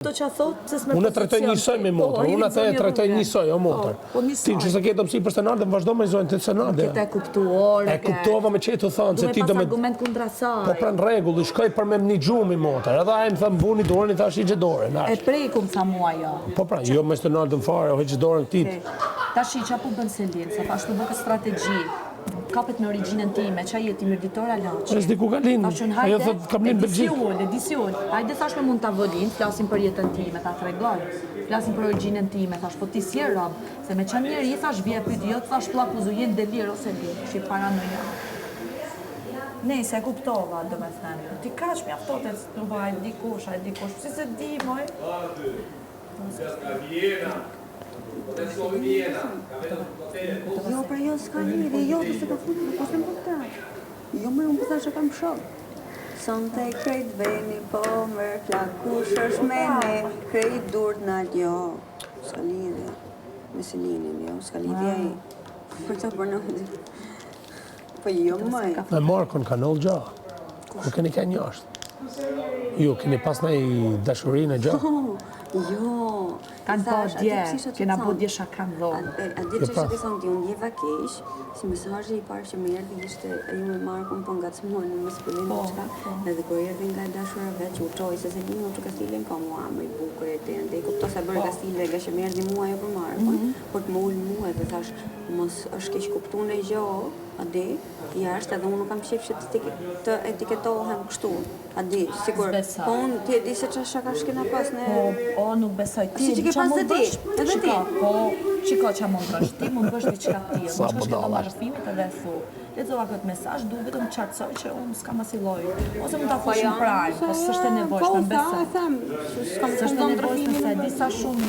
To që a thot, se s'me Unë e trajtoj njësoj me motor, unë atë e trajtoj njësoj o motor. Ti që se ketëm si për senade, më vazhdo me zojnë të senade. Këtë e kuptuar. E kuptova me që të thonë, se ti do me... argument kundra saj. Po pranë regull, i shkoj për me më një gjumi motor, edhe a e më thëmë buni dorën, i thash i gjë dorën. E prekum sa mua jo. Po pranë, jo me senade më fare, o heqë dorën këtit. Ta shi qa po bën Selin, se thash të bëkë strategji. Kapet me origjinën time, qa jeti mirditora Laçi. E s'di ku ka linë, ajo thot kam linë Belgjik. Disi ullë, hajde thash me mund të avolin, flasim për jetën time, ta tregoj. Flasim për origjinën time, thash, po ti si e rob, se me qenë njeri, thash, vje pyt, jo, thash, të akuzu, jenë delir ose lir, që i paranoja. Ne, se kuptova, do me thënë, ti ka që mjaftote të vaj, dikush, si se di, moj. Jo, pra jo s'ka lidhje, jo të se ka fundi, po s'kem kuptar. Jo më unë pësa që kam shok. Sonte krejt veni, po mërë klakush është mene, krejt durët në alë, jo. S'ka lidhje, me Selinin, jo, s'ka lidhje i. Për të për në... Po jo mëj. Me Markon ka nëllë gja, ku keni ka njështë. Jo, keni pas në i dashurin e gja. Jo. Kanë po dje, kena po dje shakan dhonë. A dhe që shëtë thonë ti, unë djeva kesh, si mesazhi i parë që më erdhi ishte ju me Markon po nga të smuajnë me spëllim në qka, edhe kër erdhi nga dashurave që u troj, se se një që Kastilin ka mua, më i bukur e të ndë, i kupto se bërë Kastile, nga që më erdhi mua jo për Markon, por të më ullë mua edhe thash, mos është keq kuptu në gjo, a di, jashtë edhe unë kam qef që të etiketohem kështu, a di, sigur, po unë ti e di se qa shaka shkina pas në... Po, nuk besoj ti, qa mund bësh, edhe ti? Po, qiko qa mund bësh ti, mund bësh diçka ti, mund shkosh këtë marrëfimit edhe thu. Lexova këtë mesazh, du vetëm të qartësoj që unë s'kam asiloj. Ose mund ta thosh në prajm, po s'është e nevojshme, besoj. Po, them, s'kam S'është e nevojshme se disa shumë